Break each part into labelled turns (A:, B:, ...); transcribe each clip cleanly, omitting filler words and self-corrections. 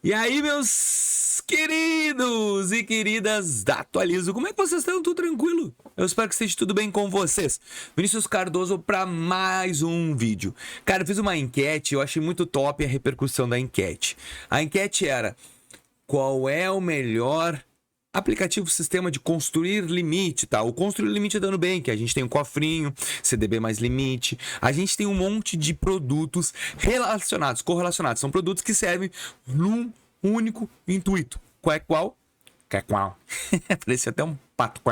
A: E aí, meus queridos e queridas da Atualizo, como é que vocês estão? Tudo tranquilo? Eu espero que esteja tudo bem com vocês. Vinícius Cardoso para mais um vídeo. Cara, eu fiz uma enquete, eu achei muito top a repercussão da enquete. A enquete era: qual é o melhor aplicativo sistema de construir limite, tá? O construir limite é da Nubank, a gente tem um cofrinho, CDB mais limite, a gente tem um monte de produtos relacionados, correlacionados, são produtos que servem num único intuito. Qual é qual? Parecia até um pato.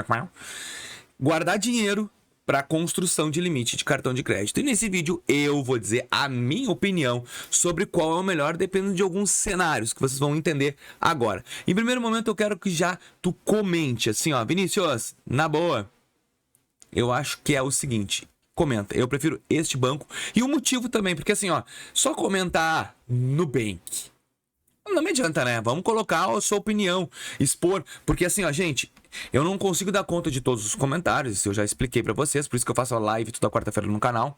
A: Guardar dinheiro para construção de limite de cartão de crédito. E nesse vídeo eu vou dizer a minha opinião sobre qual é o melhor, dependendo de alguns cenários que vocês vão entender agora. Em primeiro momento eu quero que já tu comente assim, ó, Vinícius, na boa, eu acho que é o seguinte, comenta, eu prefiro este banco e o motivo também, porque assim, ó, só comentar Nubank não me adianta, né? Vamos colocar a sua opinião, expor, porque assim, ó, gente, eu não consigo dar conta de todos os comentários, eu já expliquei pra vocês, por isso que eu faço a live toda quarta-feira no canal,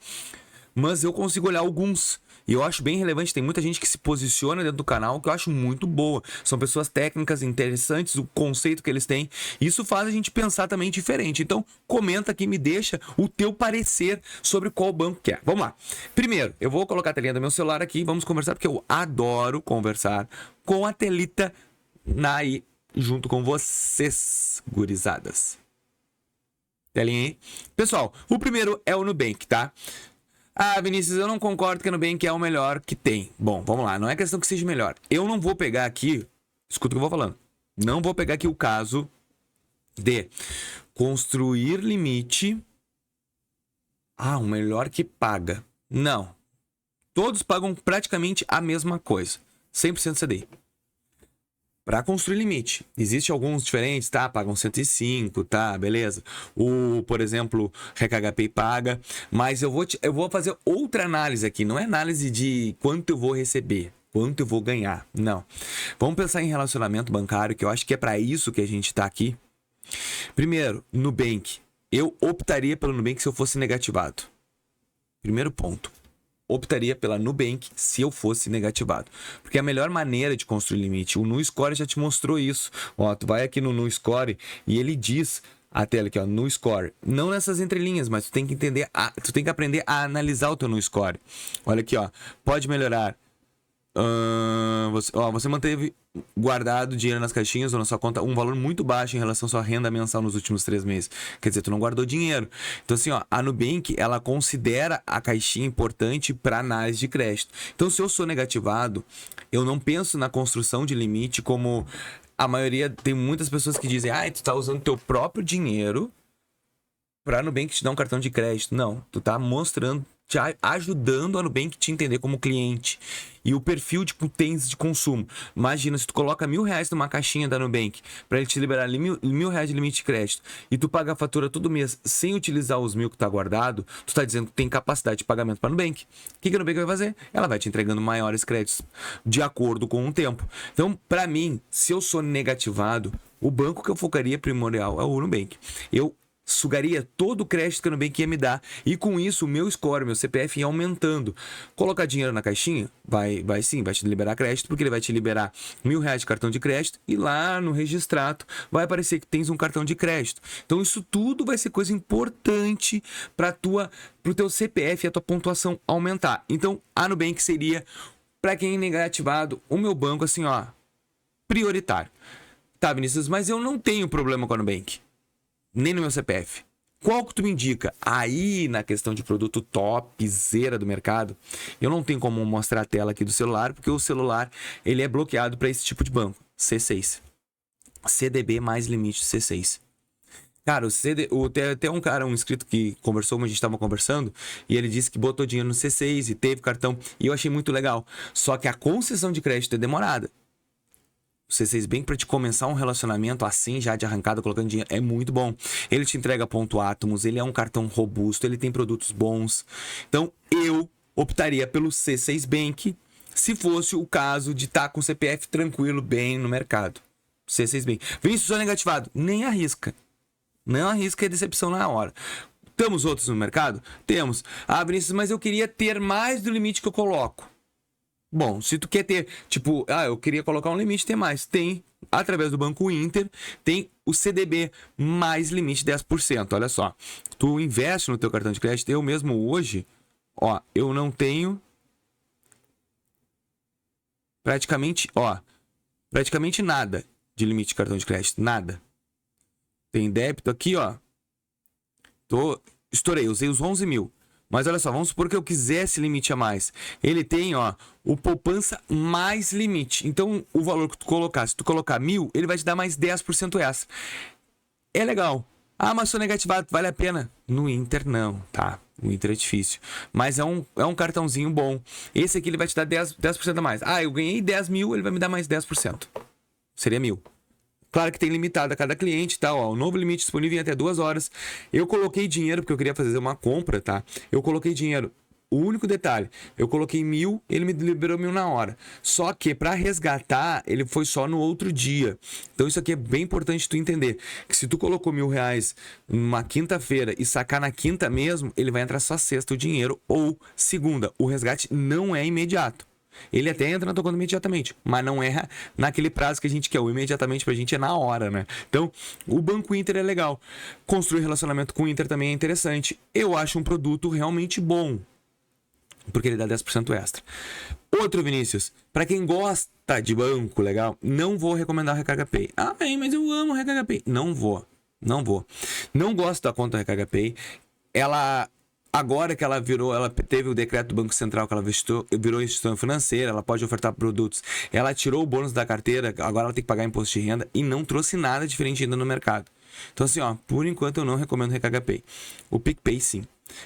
A: mas eu consigo olhar alguns, e eu acho bem relevante, tem muita gente que se posiciona dentro do canal, que eu acho muito boa, são pessoas técnicas, interessantes, o conceito que eles têm, isso faz a gente pensar também diferente, então comenta aqui, me deixa o teu parecer sobre qual banco que é. Vamos lá, primeiro, eu vou colocar a telinha do meu celular aqui, vamos conversar, porque eu adoro conversar com a telita aí, junto com vocês, gurizadas. Telinha aí. Pessoal, o primeiro é o Nubank, tá? Ah, Vinícius, eu não concordo que o Nubank é o melhor que tem. Bom, vamos lá, não é questão que seja melhor. Eu não vou pegar aqui, escuta o que eu vou falando, não vou pegar aqui o caso de construir limite. Ah, o melhor que paga. Não. Todos pagam praticamente a mesma coisa. 100% CDI. Para construir limite. Existem alguns diferentes, tá? Pagam 105, tá? Beleza. Por exemplo, RecargaPay paga. Mas eu vou fazer outra análise aqui. Não é análise de quanto eu vou receber, quanto eu vou ganhar. Não. Vamos pensar em relacionamento bancário, que eu acho que é para isso que a gente tá aqui. Primeiro, Nubank. Eu optaria pelo Nubank se eu fosse negativado. Primeiro ponto. Optaria pela Nubank se eu fosse negativado. Porque é a melhor maneira de construir limite. O NuScore já te mostrou isso. Ó, tu vai aqui no NuScore e ele diz a tela aqui, ó, NuScore. Não nessas entrelinhas, mas tu tem que entender, tu tem que aprender a analisar o teu NuScore. Olha aqui, ó, pode melhorar. Você manteve guardado dinheiro nas caixinhas ou na sua conta um valor muito baixo em relação à sua renda mensal nos últimos 3 meses. Quer dizer, tu não guardou dinheiro. Então assim, ó, a Nubank, ela considera a caixinha importante para análise de crédito. Então se eu sou negativado, eu não penso na construção de limite como a maioria, tem muitas pessoas que dizem, tu tá usando teu próprio dinheiro pra Nubank te dar um cartão de crédito. Não, tu tá mostrando, te ajudando a Nubank te entender como cliente. E o perfil de potência de consumo. Imagina, se tu coloca R$1.000 numa caixinha da Nubank para ele te liberar R$1.000 de limite de crédito e tu paga a fatura todo mês sem utilizar os 1.000 que tá guardado, tu tá dizendo que tem capacidade de pagamento para Nubank. O que a Nubank vai fazer? Ela vai te entregando maiores créditos de acordo com o tempo. Então, para mim, se eu sou negativado, o banco que eu focaria primordial é o Nubank. Eu sugaria todo o crédito que a Nubank ia me dar e com isso o meu score, meu CPF ia aumentando. Colocar dinheiro na caixinha? Vai te liberar crédito, porque ele vai te liberar R$1.000 de cartão de crédito e lá no registrato vai aparecer que tens um cartão de crédito. Então isso tudo vai ser coisa importante para pro teu CPF e a tua pontuação aumentar. Então a Nubank seria, para quem é negativado, o meu banco assim, ó, prioritário. Tá, Vinícius, mas eu não tenho problema com a Nubank. Nem no meu CPF. Qual que tu me indica? Aí, na questão de produto topzera do mercado, eu não tenho como mostrar a tela aqui do celular, porque o celular, ele é bloqueado para esse tipo de banco. C6. CDB mais limite C6. Cara, até um inscrito que conversou, como a gente estava conversando, e ele disse que botou dinheiro no C6 e teve cartão, e eu achei muito legal. Só que a concessão de crédito é demorada. C6 Bank para te começar um relacionamento assim, já de arrancada, colocando dinheiro, é muito bom. Ele te entrega ponto átomos, ele é um cartão robusto, ele tem produtos bons. Então, eu optaria pelo C6 Bank se fosse o caso de estar com o CPF tranquilo, bem no mercado. C6 Bank. Vinícius, sou negativado? Nem arrisca. Não arrisca, é decepção na hora. Temos outros no mercado? Temos. Ah, Vinícius, mas eu queria ter mais do limite que eu coloco. Bom, se tu quer ter, tipo, eu queria colocar um limite, ter mais. Tem, através do Banco Inter, tem o CDB mais limite 10%. Olha só, tu investe no teu cartão de crédito, eu mesmo hoje, eu não tenho praticamente nada de limite de cartão de crédito, nada. Tem débito aqui, estourei, usei os 11 mil. Mas olha só, vamos supor que eu quisesse limite a mais. Ele tem, o poupança mais limite. Então, o valor que tu colocar, se tu colocar 1.000, ele vai te dar mais 10% extra. É legal. Mas sou negativado, vale a pena? No Inter, não, tá? O Inter é difícil. Mas é um cartãozinho bom. Esse aqui, ele vai te dar 10% a mais. Eu ganhei 10 mil, ele vai me dar mais 10%. Seria 1.000. Claro que tem limitado a cada cliente, tá? O novo limite disponível em até 2 horas. Eu coloquei dinheiro porque eu queria fazer uma compra, tá? Eu coloquei dinheiro. O único detalhe, eu coloquei 1.000, ele me liberou 1.000 na hora. Só que para resgatar, ele foi só no outro dia. Então isso aqui é bem importante tu entender. Que se tu colocou R$1.000 numa quinta-feira e sacar na quinta mesmo, ele vai entrar só sexta o dinheiro ou segunda. O resgate não é imediato. Ele até entra na tua conta imediatamente, mas não é naquele prazo que a gente quer. O imediatamente pra gente é na hora, né? Então, o Banco Inter é legal. Construir relacionamento com o Inter também é interessante. Eu acho um produto realmente bom, porque ele dá 10% extra. Outro, Vinícius, para quem gosta de banco, legal, não vou recomendar o Recarga Pay. Mas eu amo o Recarga Pay. Não vou. Não gosto da conta Recarga Pay. Agora que ela teve o decreto do Banco Central que ela virou instituição financeira, ela pode ofertar produtos. Ela tirou o bônus da carteira, agora ela tem que pagar imposto de renda e não trouxe nada diferente ainda no mercado. Então assim, por enquanto eu não recomendo o Recarga Pay. O PicPay sim.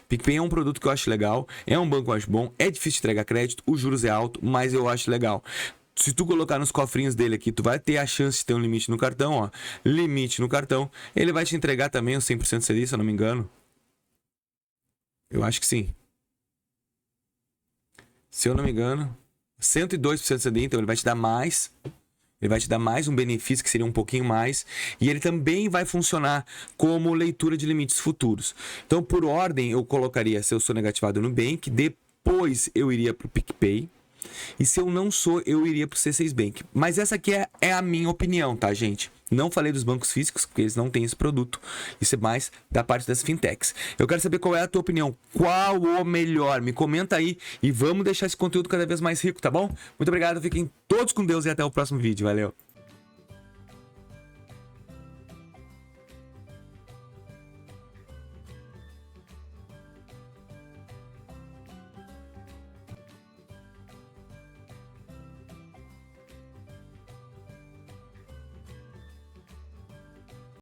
A: PicPay é um produto que eu acho legal, é um banco que eu acho bom, é difícil de entregar crédito, os juros é alto, mas eu acho legal. Se tu colocar nos cofrinhos dele aqui, tu vai ter a chance de ter um limite no cartão, limite no cartão. Ele vai te entregar também os 100% CDI, se eu não me engano. Eu acho que sim. Se eu não me engano, 102% CDI, então ele vai te dar mais. Ele vai te dar mais um benefício que seria um pouquinho mais. E ele também vai funcionar como leitura de limites futuros. Então, por ordem, eu colocaria se eu sou negativado no Nubank, depois eu iria para o PicPay. E se eu não sou, eu iria para o C6 Bank. Mas essa aqui é a minha opinião, tá, gente? Não falei dos bancos físicos, porque eles não têm esse produto. Isso é mais da parte das fintechs. Eu quero saber qual é a tua opinião. Qual o melhor? Me comenta aí e vamos deixar esse conteúdo cada vez mais rico, tá bom? Muito obrigado, fiquem todos com Deus e até o próximo vídeo. Valeu!